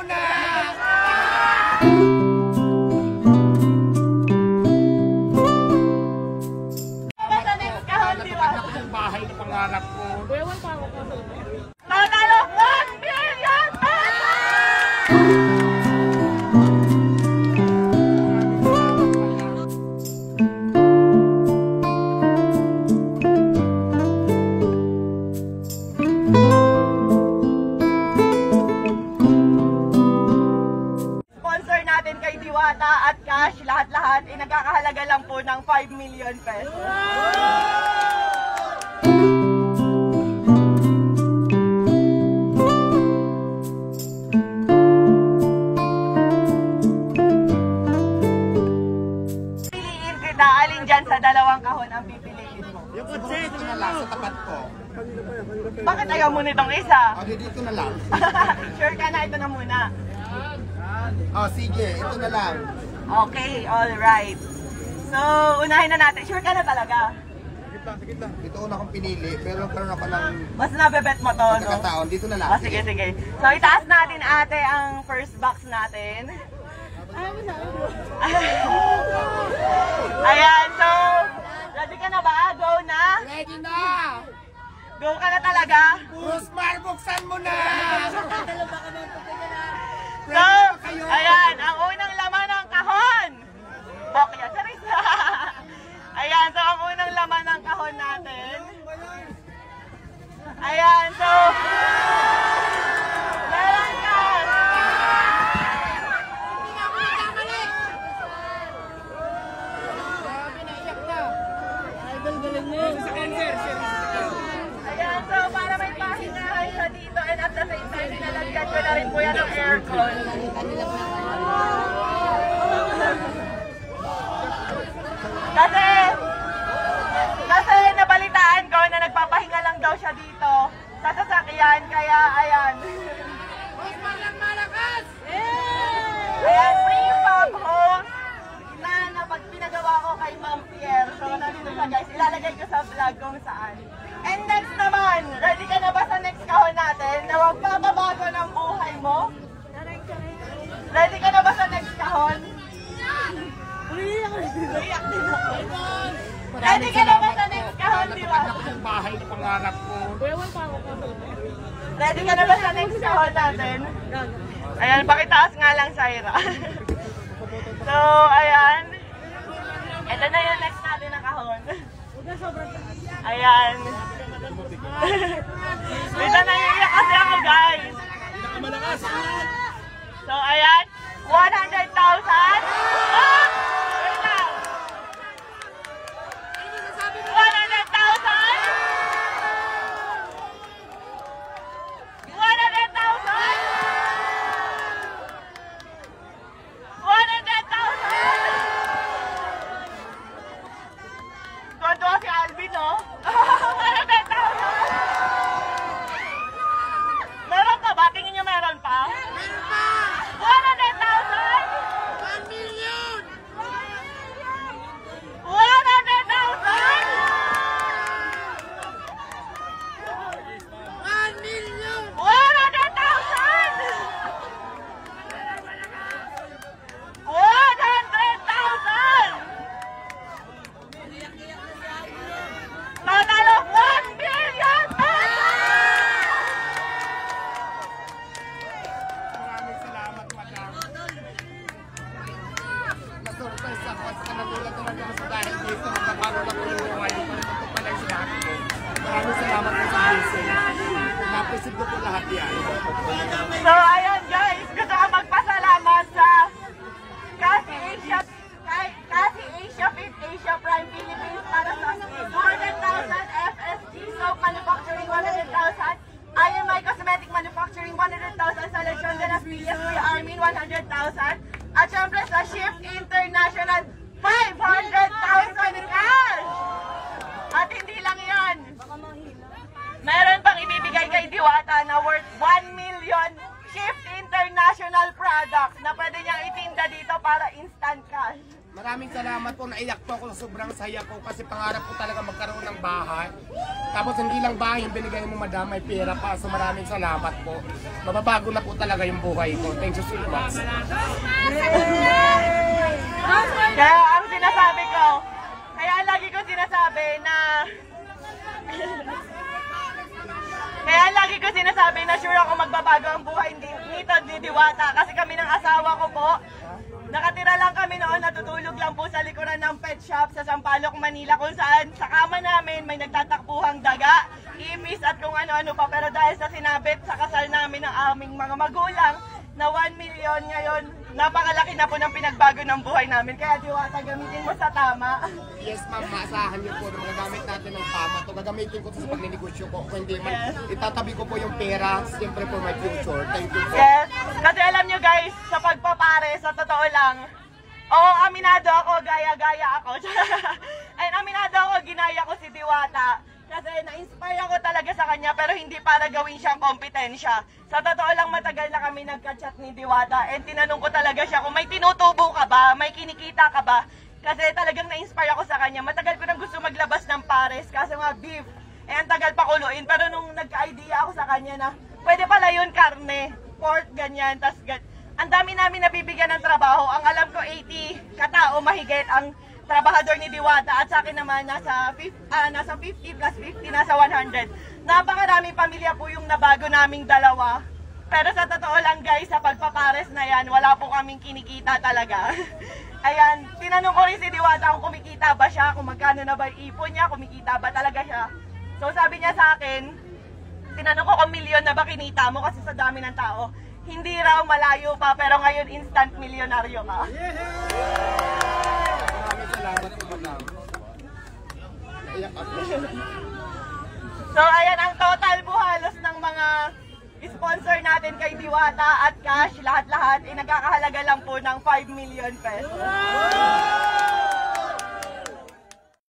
mo na! Sa next kahon, di ba? Ang bahay na pangarap ko. Ewan pa ako kasi. Nanalo 1 million pesos! Sponsor natin kay Diwata at Cash, lahat-lahat ay nagkakahalaga lang po ng 5 million pesos. Piliin kita, alin dyan sa dalawang kahon ang pipiliin mo? Yung kotse, ito na lang sa tapat ko. Bakit ayaw mo nitong isa? O, dito na lang. Sure ka na, ito na muna. O, sige, ito na lang. Okay, alright. So, unahin na natin. Sure ka na talaga? Ito una kong pinili, pero karoon ako ng Mas nabebet mo to, no? pagkakataon. Dito na lang. Oh, sige, sige. So, itaas natin ate ang first box natin. Ayan, so, ready ka na ba? Go na? Ready na! Go ka na talaga? Rusmar, buksan mo na! So, ayan, ang unang laman ng kahon. Bokya, charis. Ayan, so ang unang laman ng kahon natin. Ayan, so, meron ka. Ayan, so para may pahingahan siya dito and at the same time, nilalagyan ko na rin po yan ng aircon. Kasi nabalitaan ko na nagpapahinga lang daw siya dito sa sasakyan, kaya ayan. Ayan, free pop hose na pag pinagawa ko kay Ma'am Pierre. So, nandito siya guys, ilalagay ko sa vlog kung saan. And next naman, ready ka na ba sa next kahon natin na magpapabago ng buhay mo? Ready ka na ba sa next kahon? Ready ka na ba sa next kahon, di ba? Ang bahay na pangarap ko. Ready ka na ba sa next kahon natin? Ayan, pakitaas nga lang, Syra. So, ayan. Ito na yung next natin na kahon. Ayan. Ito na yung iyak kasi ako, guys. So, ayan. 100,000. Ah! Wait lang. 100,000. 100,000. Tuwa si Alvin, no? 100,000. Meron pa ba? Tingin nyo meron pa? Meron pa! 100,000? 1 million! 100,000? 1 million! 100,000! Nanalo 1 million pesos! Maraming salamat, madam. Na-surprise ako at saka nagulat naman ako sa dahil dito. Magkakaroon ako ng buhay. Ito pala yung sinabi ko. Maraming salamat po sa blessing. Napisip ko po lahat yan. So, ayun guys, gusto ko magpasalamat sa Kasi Asia Fit Asia Prime Philippines para sa 200,000, FSG Soap Manufacturing 100,000, Iron My Cosmetic Manufacturing 100,000, sa Lechon de las Villas Kuya Armin 100,000, at syempre sa Shift International 500,000 cash! At hindi lang yan, meron pang ibibigay kay Diwata na worth 1 million Shift International products na pwede niyang itinda dito para instant cash. Maraming salamat po. Naiyak po ako. Sobrang saya ko kasi pangarap ko talaga magkaroon ng bahay. Tapos hindi lang bahay yung binigay mo, madam, may pera pa. So maraming salamat po. Mababago na po talaga yung buhay ko. Thank you so much. Kaya ang sinasabi ko, kaya lagi ko sinasabi na sure ako magbabago ang buhay nito ni Diwata kasi kami ng asawa ko po. Nakatira lang kami noon, natutulog lang po sa likuran ng pet shop sa Sampaloc, Manila kung saan sa kama namin may nagtatakbuhang daga, ipis at kung ano-ano pa. Pero dahil sa sinabit sa kasal namin ng aming mga magulang na 1 million ngayon, napakalaki na po ng pinagbago ng buhay namin. Kaya Diwata, gamitin mo sa tama. Yes ma'am, maasahan niyo po na magagamit natin ng tama to. Gagamitin ko sa pagninegosyo ko. Kung hindi man, itatabi ko po yung pera, siyempre for my future. Thank you po. Yes, kasi alam nyo guys, sa pagpapare, sa totoo lang, oo, aminado ako, gaya-gaya ako. And aminado ako, ginaya ko si Diwata. Kasi na-inspire ako talaga sa kanya, pero hindi para gawin siyang kompetensya. Sa totoo lang, matagal na kami nagka-chat ni Diwata. And tinanong ko talaga siya kung may tinutubo ka ba, may kinikita ka ba. Kasi talagang na-inspire ako sa kanya. Matagal ko nang gusto maglabas ng pares, kasi nga beef. Eh, ang tagal pa kuluin. Pero nung nagka-idea ako sa kanya na, pwede pala yun karne, pork, ganyan, tas ang dami namin nabibigyan ng trabaho. Ang alam ko 80 katao mahigit ang trabahador ni Diwata at sa akin naman nasa 50 plus 50, nasa 100. Napakaraming pamilya po yung nabago naming dalawa. Pero sa totoo lang guys, sa pagpapares na yan, wala po kaming kinikita talaga. Ayan, tinanong ko rin si Diwata kung kumikita ba siya, kung magkano na ba ipon niya, kumikita ba talaga siya. So sabi niya sa akin, tinanong ko kung milyon na ba kinita mo kasi sa dami ng tao. Hindi raw, malayo pa, pero ngayon instant milyonaryo ka. Maraming salamat po, madam. Naiyak ako. So ayan, ang total po halos ng mga sponsor natin kay Diwata at cash, lahat-lahat, nagkakahalaga lang po ng 5 million pesos.